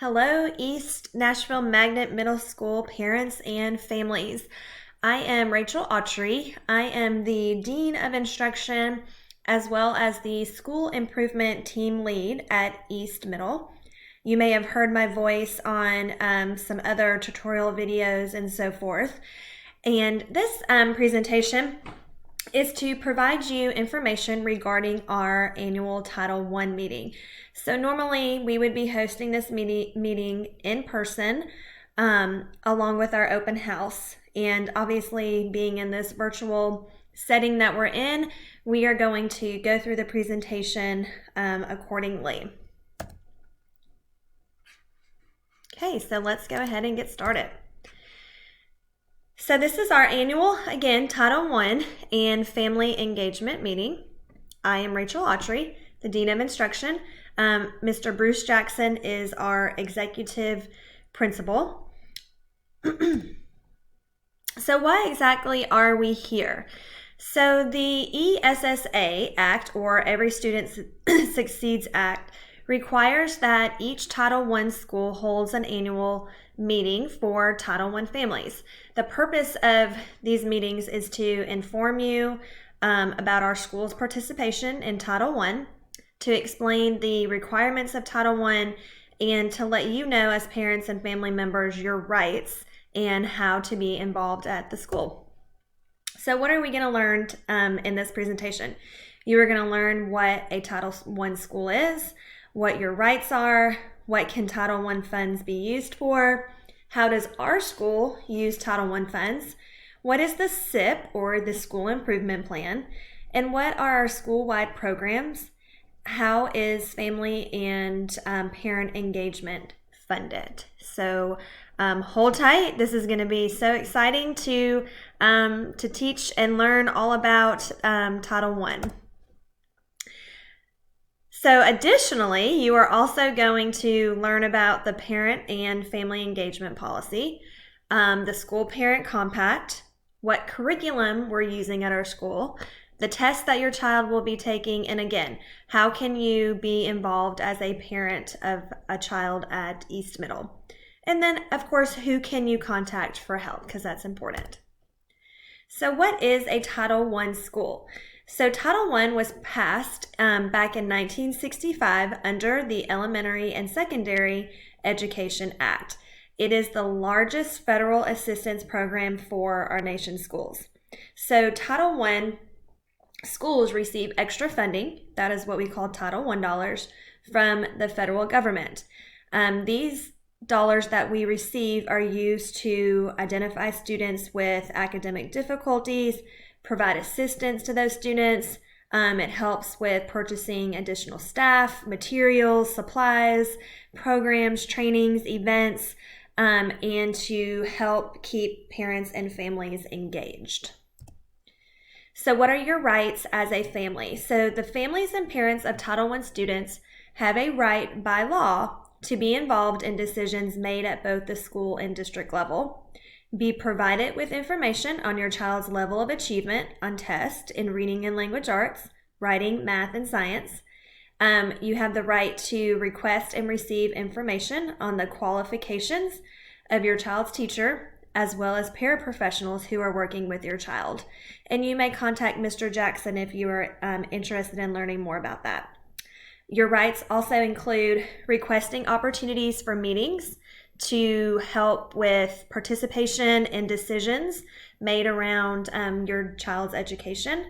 Hello, East Nashville Magnet Middle School parents and families. I am Rachel Autry. I am the Dean of Instruction as well as the School Improvement Team Lead at East Middle. You may have heard my voice on some other tutorial videos and so forth. And this presentation is to provide you information regarding our annual Title I meeting. So normally we would be hosting this meeting in person along with our open house. And obviously being in this virtual setting that we're in, we are going to go through the presentation accordingly. Okay, so let's go ahead and get started. So this is our annual, again, Title I and Family Engagement meeting. I am Rachel Autry, the Dean of Instruction. Mr. Bruce Jackson is our Executive Principal. So why exactly are we here? So the ESSA Act, or Every Student Succeeds Act, requires that each Title I school holds an annual meeting for Title I families. The purpose of these meetings is to inform you about our school's participation in Title I, to explain the requirements of Title I, and to let you know as parents and family members your rights and how to be involved at the school. So what are we going to learn in this presentation? You are going to learn what a Title I school is, what your rights are, what can Title I funds be used for, how does our school use Title I funds, what is the SIP, or the School Improvement Plan, and what are our school-wide programs, how is family and parent engagement funded. So hold tight. This is going to be so exciting to teach and learn all about Title I. So additionally, you are also going to learn about the Parent and Family Engagement Policy, the School Parent Compact, what curriculum we're using at our school, the tests that your child will be taking, and again, how can you be involved as a parent of a child at East Middle. And then, of course, who can you contact for help, because that's important. So what is a Title I school? So Title I was passed back in 1965 under the Elementary and Secondary Education Act. It is the largest federal assistance program for our nation's schools. So Title I schools receive extra funding, that is what we call Title I dollars, from the federal government. These dollars that we receive are used to identify students with academic difficulties, provide assistance to those students. It helps with purchasing additional staff, materials, supplies, programs, trainings, events, and to help keep parents and families engaged. So what are your rights as a family? So the families and parents of Title I students have a right by law to be involved in decisions made at both the school and district level, be provided with information on your child's level of achievement on tests in reading and language arts, writing, math, and science. You have the right to request and receive information on the qualifications of your child's teacher, as well as paraprofessionals who are working with your child. And you may contact Mr. Jackson if you are interested in learning more about that. Your rights also include requesting opportunities for meetings to help with participation in decisions made around your child's education.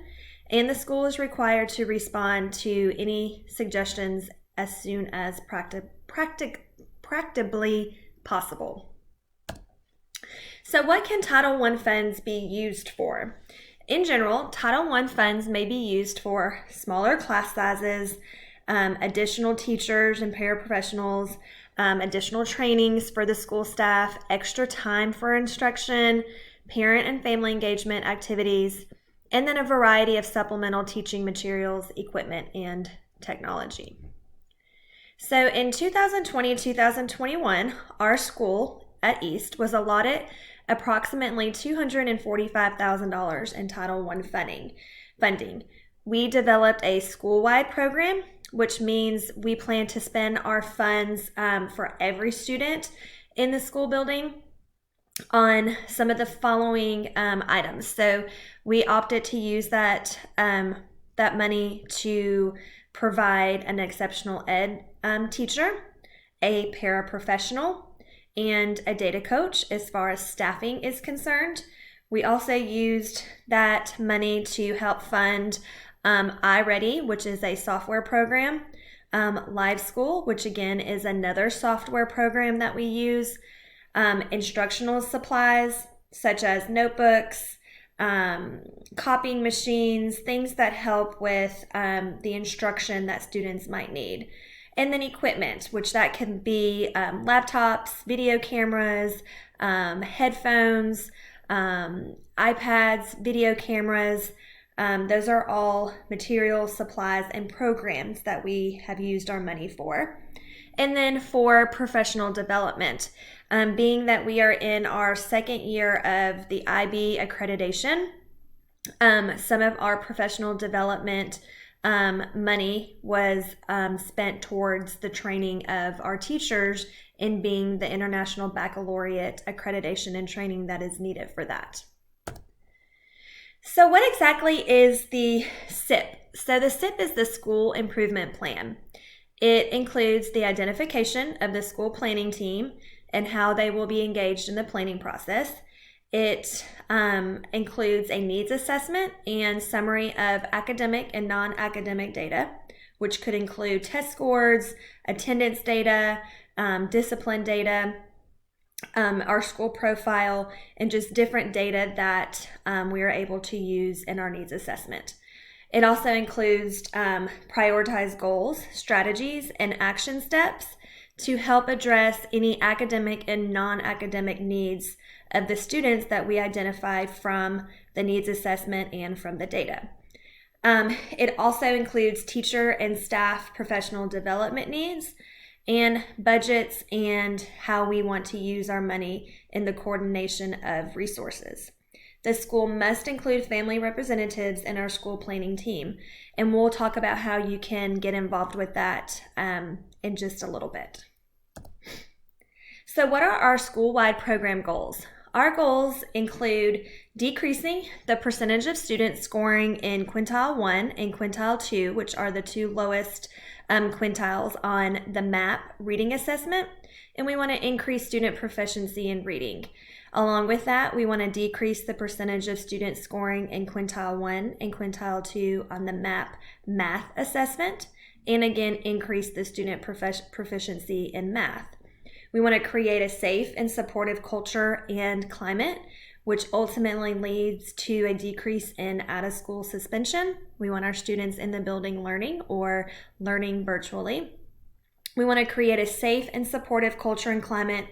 And the school is required to respond to any suggestions as soon as practicably possible. So what can Title I funds be used for? In general, Title I funds may be used for smaller class sizes, additional teachers and paraprofessionals, additional trainings for the school staff, extra time for instruction, parent and family engagement activities, and then a variety of supplemental teaching materials, equipment, and technology. So in 2020-2021, our school at East was allotted approximately $245,000 in Title I funding. We developed a school-wide program which means we plan to spend our funds for every student in the school building on some of the following items. So we opted to use that money to provide an exceptional ed teacher, a paraprofessional, and a data coach as far as staffing is concerned. We also used that money to help fund iReady, which is a software program, Live School, which again is another software program that we use, instructional supplies such as notebooks, copying machines, things that help with the instruction that students might need. And then equipment, which that can be laptops, video cameras, headphones, iPads, video cameras. Those are all materials, supplies, and programs that we have used our money for. And then for professional development, being that we are in our second year of the IB accreditation, some of our professional development money was spent towards the training of our teachers in being the International Baccalaureate accreditation and training that is needed for that. So what exactly is the SIP? So the SIP is the School Improvement Plan. It includes the identification of the school planning team and how they will be engaged in the planning process. It includes a needs assessment and summary of academic and non-academic data, which could include test scores, attendance data, discipline data, our school profile, and just different data that we are able to use in our needs assessment. It also includes prioritized goals, strategies, and action steps to help address any academic and non-academic needs of the students that we identify from the needs assessment and from the data. It also includes teacher and staff professional development needs and budgets and how we want to use our money in the coordination of resources. The school must include family representatives in our school planning team, and we'll talk about how you can get involved with that in just a little bit. So what are our school-wide program goals? Our goals include decreasing the percentage of students scoring in quintile 1 and quintile 2, which are the two lowest quintiles on the MAP reading assessment, and we want to increase student proficiency in reading. Along with that, we want to decrease the percentage of students scoring in quintile 1 and quintile 2 on the MAP math assessment, and again, increase the student proficiency in math. We want to create a safe and supportive culture and climate, which ultimately leads to a decrease in out-of-school suspension. We want our students in the building learning or learning virtually. We want to create a safe and supportive culture and climate,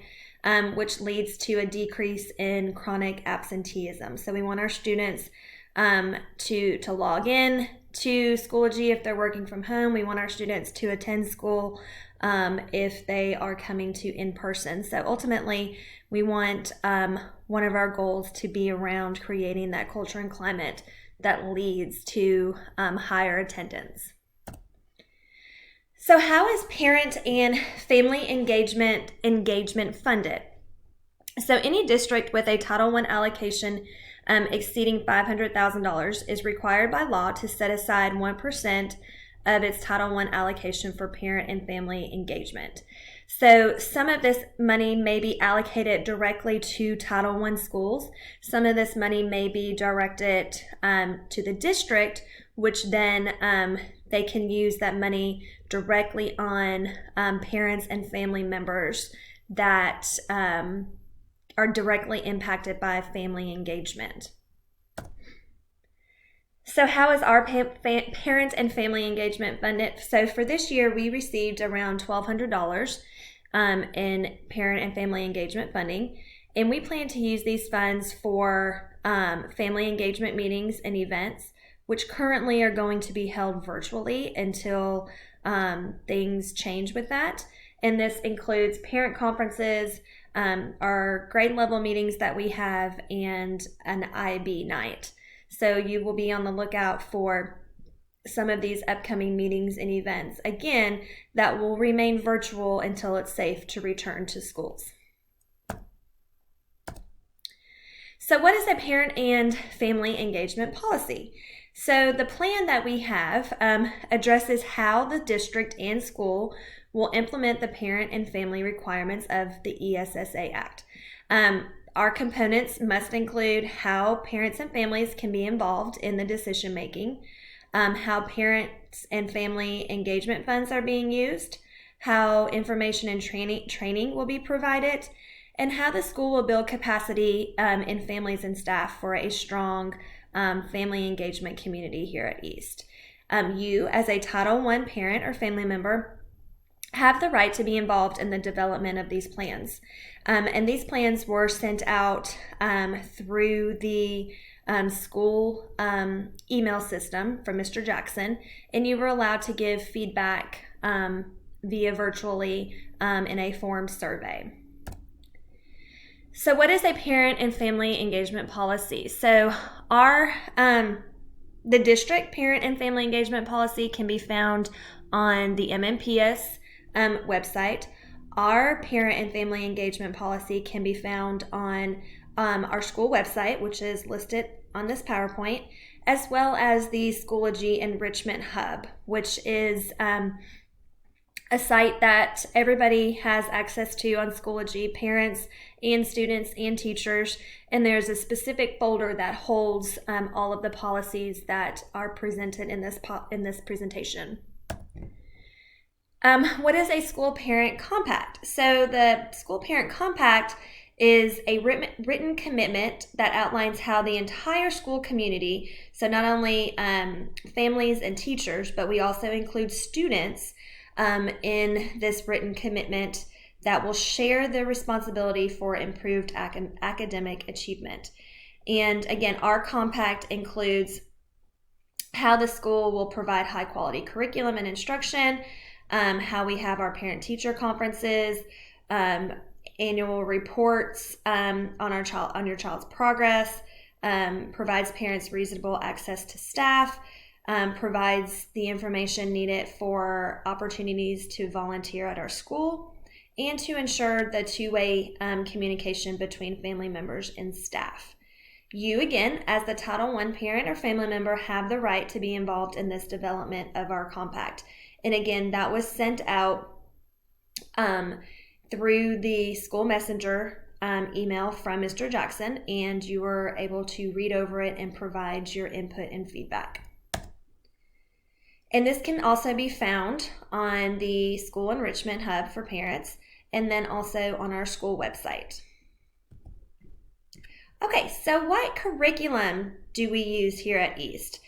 which leads to a decrease in chronic absenteeism. So we want our students to log in to Schoology if they're working from home. We want our students to attend school if they are coming to in person. So ultimately, we want one of our goals to be around creating that culture and climate that leads to higher attendance. So how is parent and family engagement funded? So any district with a Title I allocation exceeding $500,000 is required by law to set aside 1% of its Title I allocation for parent and family engagement. So some of this money may be allocated directly to Title I schools. Some of this money may be directed to the district, which then they can use that money directly on parents and family members that are directly impacted by family engagement. So how is our parent and family engagement funded? So for this year, we received around $1,200 in parent and family engagement funding, and we plan to use these funds for family engagement meetings and events, which currently are going to be held virtually until things change with that. And this includes parent conferences, our grade level meetings that we have, and an IB night. So you will be on the lookout for some of these upcoming meetings and events. Again, that will remain virtual until it's safe to return to schools. So what is a parent and family engagement policy? So the plan that we have addresses how the district and school will implement the parent and family requirements of the ESSA Act. Our components must include how parents and families can be involved in the decision making, how parents and family engagement funds are being used, how information and training will be provided, and how the school will build capacity in families and staff for a strong family engagement community here at East. You, as a Title I parent or family member, have the right to be involved in the development of these plans. And these plans were sent out through the school email system from Mr. Jackson, and you were allowed to give feedback via virtually in a form survey. So what is a parent and family engagement policy? So the district parent and family engagement policy can be found on the MNPS website. Our parent and family engagement policy can be found on our school website, which is listed on this PowerPoint, as well as the Schoology Enrichment Hub, which is a site that everybody has access to on Schoology, parents and students and teachers, and there's a specific folder that holds all of the policies that are presented in this presentation. What is a school parent compact? So the school parent compact is a written commitment that outlines how the entire school community, so not only families and teachers, but we also include students in this written commitment that will share the responsibility for improved academic achievement. And again, our compact includes how the school will provide high quality curriculum and instruction, how we have our parent-teacher conferences, annual reports on your child's progress, provides parents reasonable access to staff, provides the information needed for opportunities to volunteer at our school, and to ensure the two-way communication between family members and staff. You, again, as the Title I parent or family member, have the right to be involved in this development of our compact. And again, that was sent out through the school messenger email from Mr. Jackson, and you were able to read over it and provide your input and feedback. And this can also be found on the School Enrichment Hub for parents, and then also on our school website. Okay, so what curriculum do we use here at East?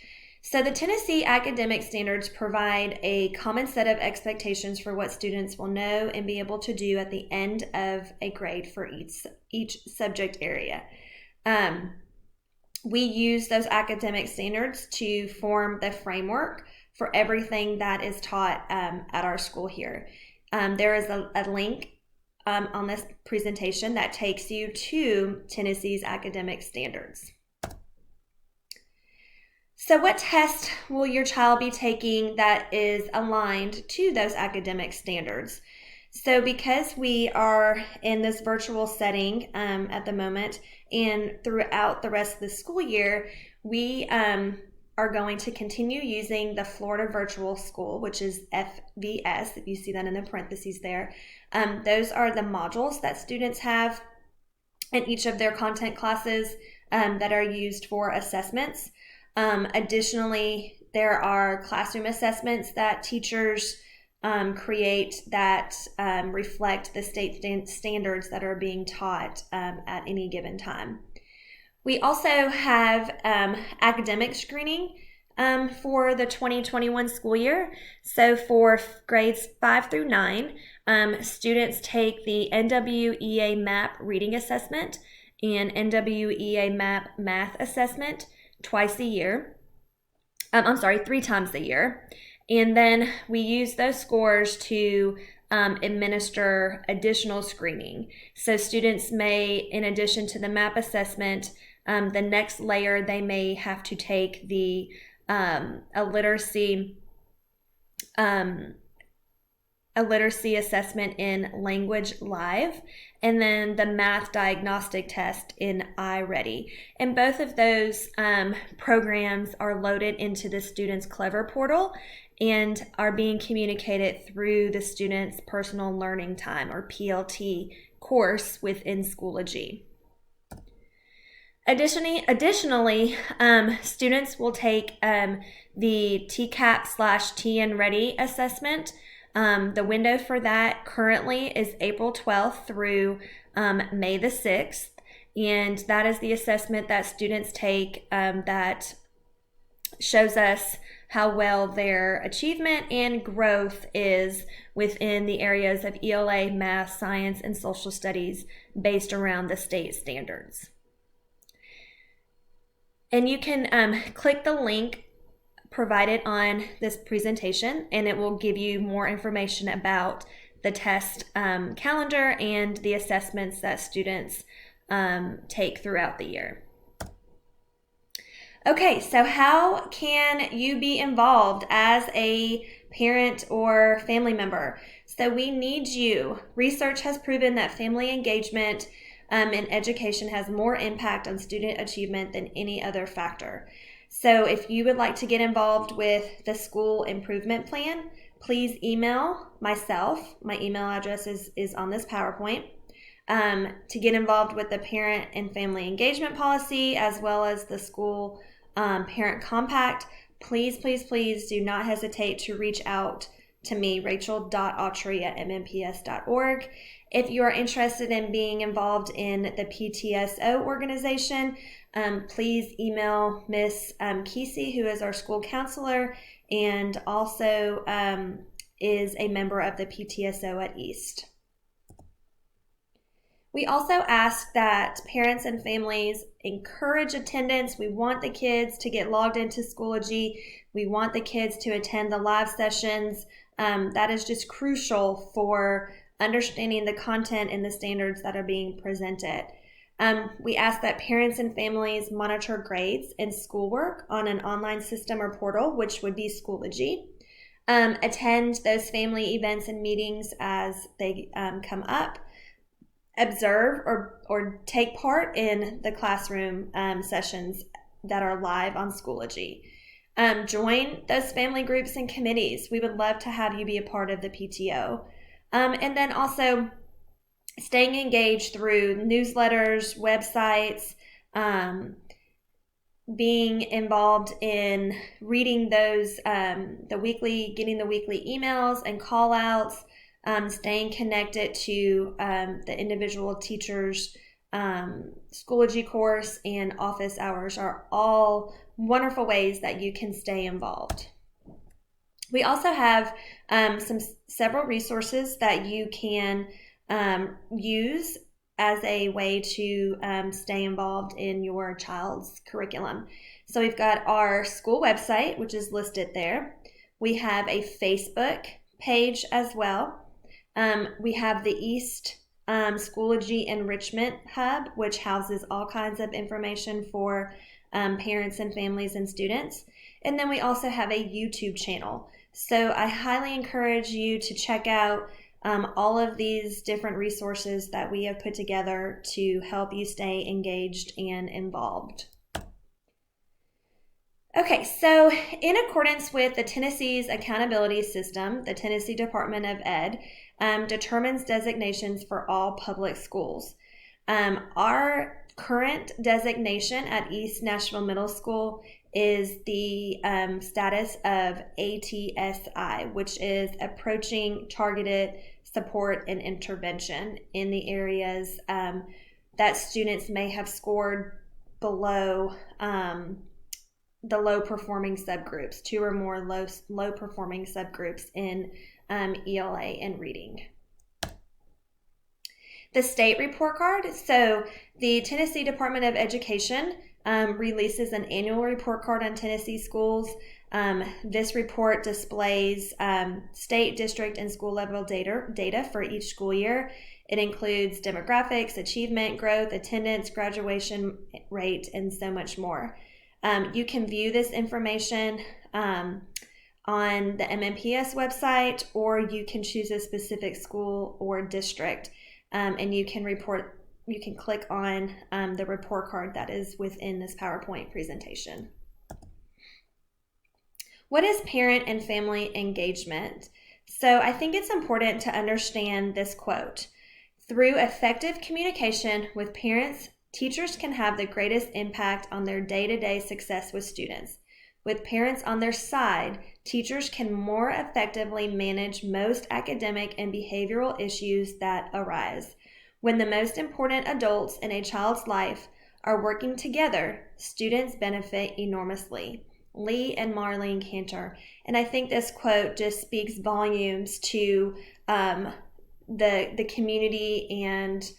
So the Tennessee Academic Standards provide a common set of expectations for what students will know and be able to do at the end of a grade for each subject area. We use those academic standards to form the framework for everything that is taught at our school here. There is a link on this presentation that takes you to Tennessee's academic standards. So what test will your child be taking that is aligned to those academic standards? So because we are in this virtual setting at the moment and throughout the rest of the school year, we are going to continue using the Florida Virtual School, which is FVS, if you see that in the parentheses there. Those are the modules that students have in each of their content classes that are used for assessments. Additionally, there are classroom assessments that teachers create that reflect the state standards that are being taught at any given time. We also have academic screening for the 2021 school year. So for grades 5 through 9, students take the NWEA MAP reading assessment and NWEA MAP math assessment twice a year. 3 times a year. And then we use those scores to administer additional screening. So students may, in addition to the MAP assessment, the next layer they may have to take the a literacy assessment in Language Live, and then the math diagnostic test in iReady. And both of those programs are loaded into the student's Clever portal and are being communicated through the student's personal learning time, or PLT, course within Schoology. Additionally, students will take the TCAP/TN Ready assessment. The window for that currently is April 12th through May the 6th, and that is the assessment that students take that shows us how well their achievement and growth is within the areas of ELA, math, science, and social studies based around the state standards. And you can click the link provided on this presentation, and it will give you more information about the test calendar and the assessments that students take throughout the year. Okay, so how can you be involved as a parent or family member? So we need you. Research has proven that family engagement in education has more impact on student achievement than any other factor. So if you would like to get involved with the school improvement plan, please email myself. My email address is on this PowerPoint. To get involved with the parent and family engagement policy, as well as the school parent compact, please do not hesitate to reach out to me, rachel.autry@mmps.org. If you are interested in being involved in the PTSO organization, please email Miss Kesey, who is our school counselor and also is a member of the PTSO at East. We also ask that parents and families encourage attendance. We want the kids to get logged into Schoology. We want the kids to attend the live sessions. That is just crucial for understanding the content and the standards that are being presented. We ask that parents and families monitor grades and schoolwork on an online system or portal, which would be Schoology. Attend those family events and meetings as they come up. Observe or take part in the classroom sessions that are live on Schoology. Join those family groups and committees. We would love to have you be a part of the PTO. And then also staying engaged through newsletters, websites, being involved in reading those, getting the weekly emails and call outs, staying connected to the individual teachers' Schoology course and office hours are all wonderful ways that you can stay involved. We also have several resources that you can use as a way to stay involved in your child's curriculum. So we've got our school website, which is listed there. We have a Facebook page as well. We have the East Schoology Enrichment Hub, which houses all kinds of information for parents and families and students. And then we also have a YouTube channel. So I highly encourage you to check out all of these different resources that we have put together to help you stay engaged and involved. Okay, so in accordance with the Tennessee's accountability system, the Tennessee Department of Ed determines designations for all public schools. Our current designation at East Nashville Middle School is the status of ATSI, which is Approaching Targeted Support and Intervention in the areas that students may have scored below the low-performing subgroups, 2 or more low-performing subgroups in ELA and reading. The state report card. So the Tennessee Department of Education releases an annual report card on Tennessee schools. This report displays state, district, and school level data for each school year. It includes demographics, achievement, growth, attendance, graduation rate, and so much more. You can view this information on the MMPS website, or you can choose a specific school or district, and you can click on the report card that is within this PowerPoint presentation. What is parent and family engagement? So I think it's important to understand this quote. Through effective communication with parents, teachers can have the greatest impact on their day-to-day success with students. With parents on their side, teachers can more effectively manage most academic and behavioral issues that arise. When the most important adults in a child's life are working together, students benefit enormously. Lee and Marlene Cantor. And I think this quote just speaks volumes to the community and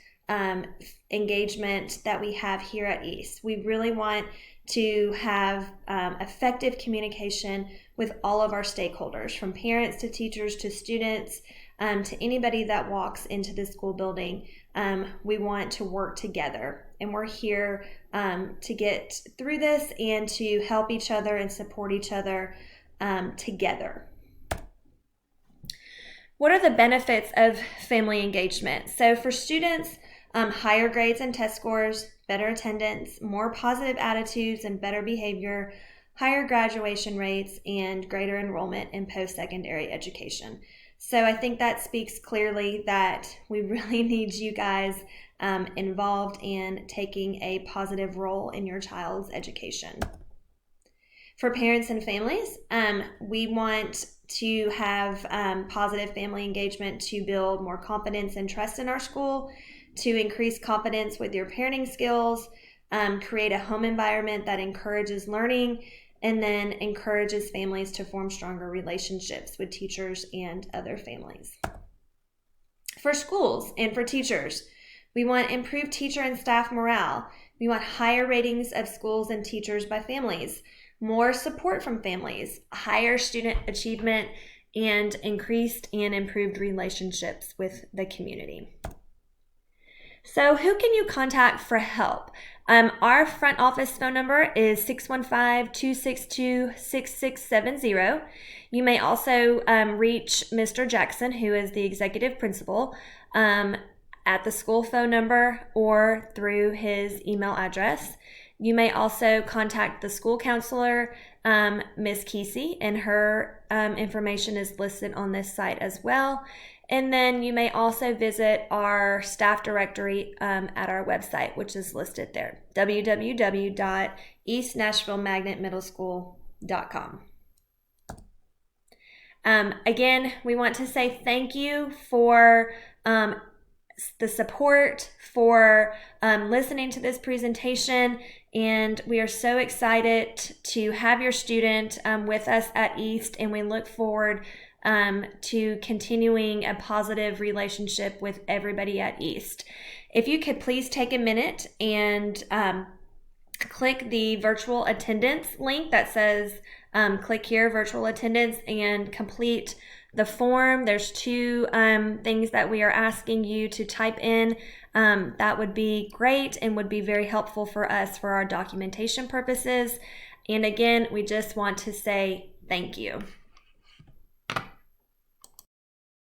engagement that we have here at East. We really want to have effective communication with all of our stakeholders, from parents to teachers to students, to anybody that walks into the school building. We want to work together, and we're here to get through this and to help each other and support each other together. What are the benefits of family engagement? So for students, higher grades and test scores, better attendance, more positive attitudes and better behavior, higher graduation rates, and greater enrollment in post-secondary education. So I think that speaks clearly that we really need you guys involved in taking a positive role in your child's education. For parents and families, we want to have positive family engagement to build more confidence and trust in our school, to increase confidence with your parenting skills, create a home environment that encourages learning, and then encourages families to form stronger relationships with teachers and other families. For schools and for teachers, we want improved teacher and staff morale. We want higher ratings of schools and teachers by families, more support from families, higher student achievement, and increased and improved relationships with the community. So who can you contact for help? Our front office phone number is 615-262-6670. You may also reach Mr. Jackson, who is the executive principal, at the school phone number or through his email address. You may also contact the school counselor, Ms. Kesey, and her information is listed on this site as well. And then you may also visit our staff directory at our website, which is listed there, www.eastnashvillemagnetmiddleschool.com. Again, we want to say thank you for the support, for listening to this presentation, and we are so excited to have your student with us at East, and we look forward to continuing a positive relationship with everybody at East. If you could please take a minute and click the virtual attendance link that says click here, virtual attendance, and complete the form. There's two things that we are asking you to type in. That would be great and would be very helpful for us for our documentation purposes. And again, we just want to say thank you.